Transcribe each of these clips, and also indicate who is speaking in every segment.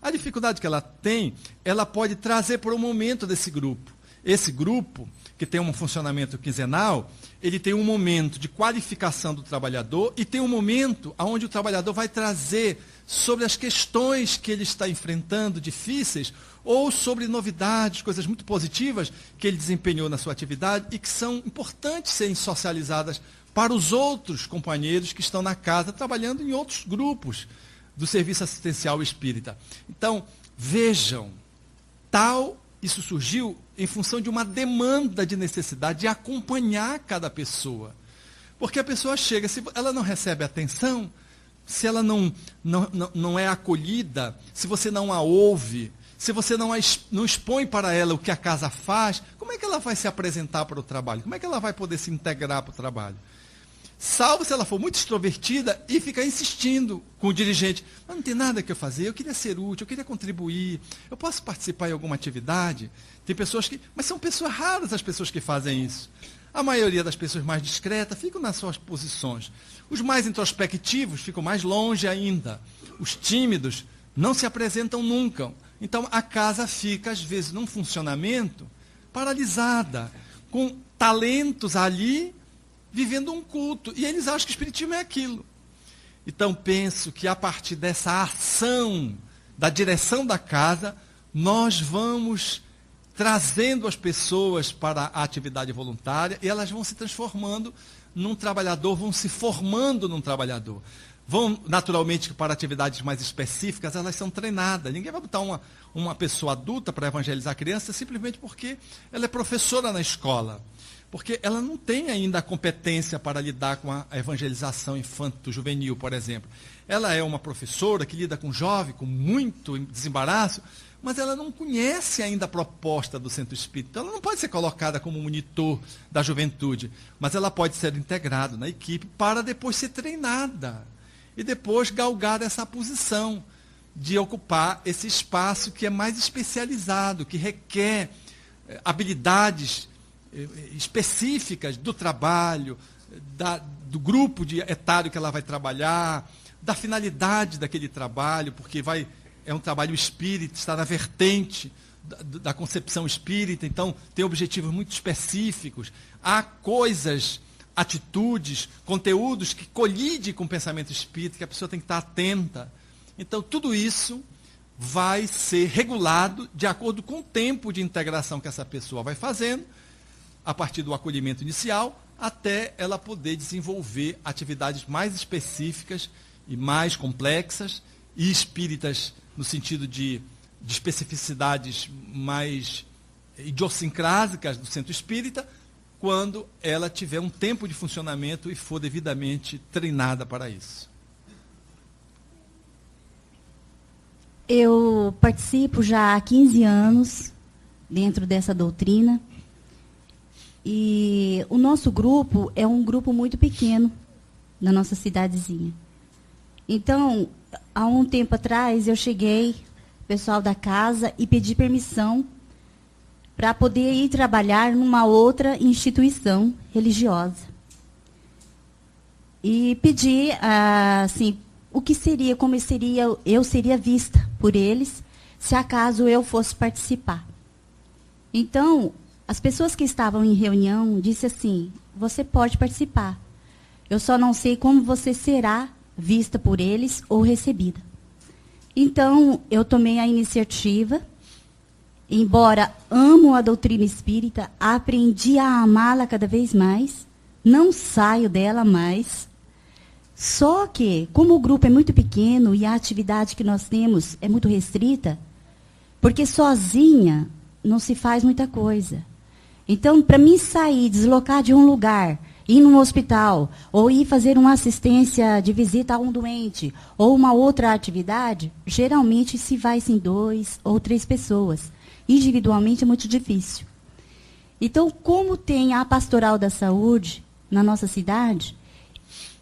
Speaker 1: A dificuldade que ela tem, ela pode trazer para o momento desse grupo. Esse grupo, que tem um funcionamento quinzenal, ele tem um momento de qualificação do trabalhador e tem um momento onde o trabalhador vai trazer sobre as questões que ele está enfrentando, difíceis, ou sobre novidades, coisas muito positivas que ele desempenhou na sua atividade e que são importantes serem socializadas para os outros companheiros que estão na casa trabalhando em outros grupos do serviço assistencial espírita. Então, vejam, isso surgiu em função de uma demanda de necessidade de acompanhar cada pessoa. Porque a pessoa chega, se ela não recebe atenção, se ela não é acolhida, se você não a ouve, se você não expõe para ela o que a casa faz, como é que ela vai se apresentar para o trabalho? Como é que ela vai poder se integrar para o trabalho? Salvo se ela for muito extrovertida e ficar insistindo com o dirigente. Mas não tem nada que eu fazer, eu queria ser útil, eu queria contribuir, eu posso participar em alguma atividade? Tem pessoas que... Mas são pessoas raras as pessoas que fazem isso. A maioria das pessoas mais discretas ficam nas suas posições. Os mais introspectivos ficam mais longe ainda. Os tímidos não se apresentam nunca. Então, a casa fica, às vezes, num funcionamento paralisada, com talentos ali, vivendo um culto. E eles acham que o espiritismo é aquilo. Então, penso que, a partir dessa ação da direção da casa, nós vamos trazendo as pessoas para a atividade voluntária e elas vão se transformando num trabalhador, vão se formando num trabalhador. Vão, naturalmente, para atividades mais específicas, elas são treinadas. Ninguém vai botar uma pessoa adulta para evangelizar a criança simplesmente porque ela é professora na escola. Porque ela não tem ainda a competência para lidar com a evangelização infanto-juvenil, por exemplo. Ela é uma professora que lida com jovem, com muito desembaraço, mas ela não conhece ainda a proposta do centro espírita. Então, ela não pode ser colocada como monitor da juventude, mas ela pode ser integrada na equipe para depois ser treinada e depois galgar essa posição de ocupar esse espaço que é mais especializado, que requer habilidades específicas do trabalho, do grupo etário que ela vai trabalhar, da finalidade daquele trabalho, porque é um trabalho espírita, está na vertente da concepção espírita, então tem objetivos muito específicos. Há coisas, atitudes, conteúdos que colidem com o pensamento espírita, que a pessoa tem que estar atenta. Então, tudo isso vai ser regulado de acordo com o tempo de integração que essa pessoa vai fazendo, a partir do acolhimento inicial, até ela poder desenvolver atividades mais específicas e mais complexas, e espíritas no sentido de especificidades mais idiosincrásicas do centro espírita, quando ela tiver um tempo de funcionamento e for devidamente treinada para isso.
Speaker 2: Eu participo já há 15 anos dentro dessa doutrina. E o nosso grupo é um grupo muito pequeno na nossa cidadezinha. Então, há um tempo atrás, eu cheguei, pessoal da casa, e pedi permissão para poder ir trabalhar numa outra instituição religiosa. E pedi, assim, o que seria, como eu seria vista por eles, se acaso eu fosse participar. Então, as pessoas que estavam em reunião disseram assim, você pode participar. Eu só não sei como você será vista por eles ou recebida. Então, eu tomei a iniciativa, embora amo a doutrina espírita, aprendi a amá-la cada vez mais, não saio dela mais. Só que, como o grupo é muito pequeno e a atividade que nós temos é muito restrita, porque sozinha não se faz muita coisa. Então, para mim sair, deslocar de um lugar, ir num hospital, ou ir fazer uma assistência de visita a um doente, ou uma outra atividade, geralmente se vai em 2 ou 3 pessoas. Individualmente é muito difícil. Então, como tem a pastoral da saúde na nossa cidade,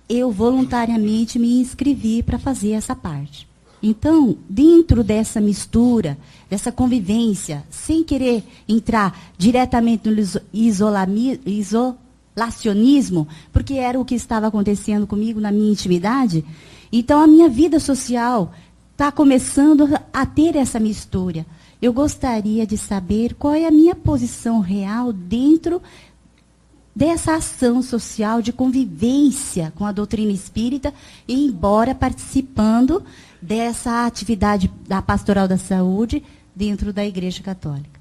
Speaker 2: eu voluntariamente me inscrevi para fazer essa parte. Então, dentro dessa mistura, dessa convivência, sem querer entrar diretamente no isolacionismo, porque era o que estava acontecendo comigo na minha intimidade, então a minha vida social está começando a ter essa mistura. Eu gostaria de saber qual é a minha posição real dentro dessa ação social de convivência com a doutrina espírita, e embora participando dessa atividade da Pastoral da Saúde dentro da Igreja Católica.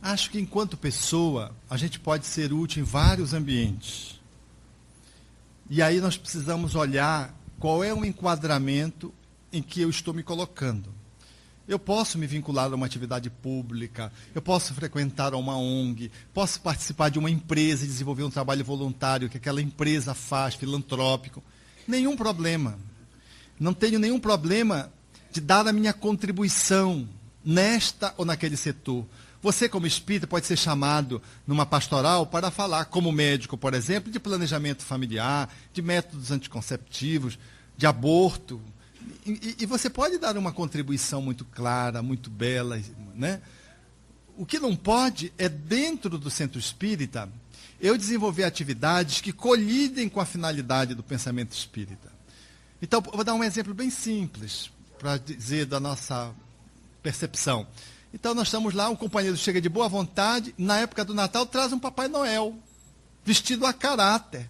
Speaker 1: Acho que, enquanto pessoa, a gente pode ser útil em vários ambientes. E aí nós precisamos olhar qual é o enquadramento em que eu estou me colocando. Eu posso me vincular a uma atividade pública, eu posso frequentar uma ONG, posso participar de uma empresa e desenvolver um trabalho voluntário que aquela empresa faz, filantrópico. Nenhum problema. Não tenho nenhum problema de dar a minha contribuição nesta ou naquele setor. Você, como espírita, pode ser chamado numa pastoral para falar, como médico, por exemplo, de planejamento familiar, de métodos anticonceptivos, de aborto. E você pode dar uma contribuição muito clara, muito bela, né? O que não pode é, dentro do centro espírita, eu desenvolver atividades que colidem com a finalidade do pensamento espírita. Então, vou dar um exemplo bem simples, para dizer da nossa percepção. Então, nós estamos lá, um companheiro chega de boa vontade, na época do Natal, traz um Papai Noel, vestido a caráter.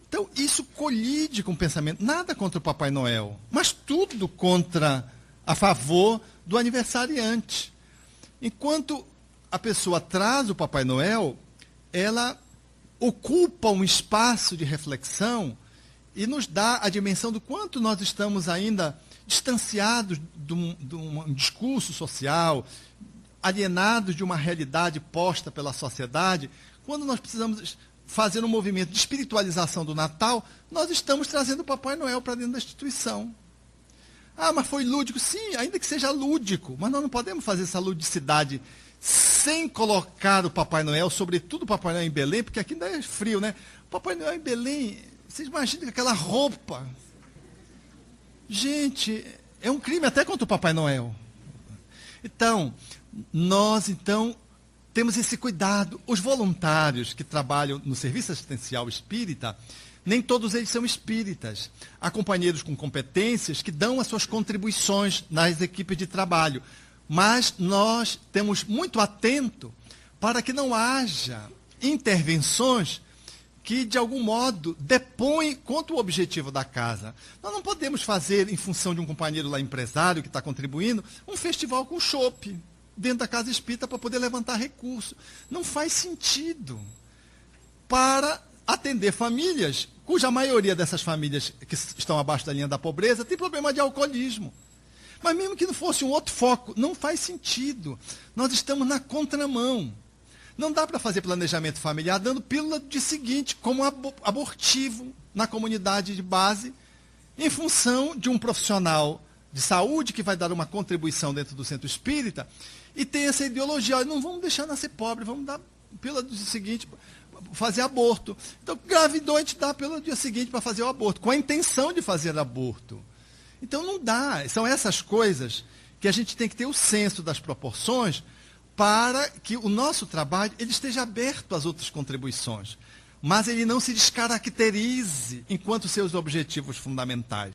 Speaker 1: Então, isso colide com o pensamento. Nada contra o Papai Noel, mas tudo a favor do aniversariante. Enquanto a pessoa traz o Papai Noel, ela ocupa um espaço de reflexão e nos dá a dimensão do quanto nós estamos ainda distanciados de um discurso social, alienados de uma realidade posta pela sociedade. Quando nós precisamos fazer um movimento de espiritualização do Natal, nós estamos trazendo o Papai Noel para dentro da instituição. Ah, mas foi lúdico. Sim, ainda que seja lúdico, mas nós não podemos fazer essa ludicidade sem colocar o Papai Noel, sobretudo o Papai Noel em Belém, porque aqui ainda é frio, né? O Papai Noel em Belém, vocês imaginam aquela roupa. Gente, é um crime até contra o Papai Noel. Então, nós temos esse cuidado. Os voluntários que trabalham no serviço assistencial espírita, nem todos eles são espíritas. Há companheiros com competências que dão as suas contribuições nas equipes de trabalho. Mas nós temos muito atento para que não haja intervenções que, de algum modo, depõem contra o objetivo da casa. Nós não podemos fazer, em função de um companheiro lá empresário que está contribuindo, um festival com chopp dentro da casa espírita para poder levantar recursos. Não faz sentido para atender famílias, cuja maioria dessas famílias que estão abaixo da linha da pobreza tem problema de alcoolismo. Mas mesmo que não fosse um outro foco, não faz sentido. Nós estamos na contramão. Não dá para fazer planejamento familiar dando pílula de seguinte, como abortivo na comunidade de base, em função de um profissional de saúde que vai dar uma contribuição dentro do centro espírita e tem essa ideologia, não vamos deixar nascer pobre, vamos dar pílula do dia seguinte, fazer aborto. Então, gravidou, a gente dá pílula do dia seguinte para fazer o aborto, com a intenção de fazer aborto. Então, não dá. São essas coisas que a gente tem que ter o senso das proporções para que o nosso trabalho ele esteja aberto às outras contribuições, mas ele não se descaracterize enquanto seus objetivos fundamentais.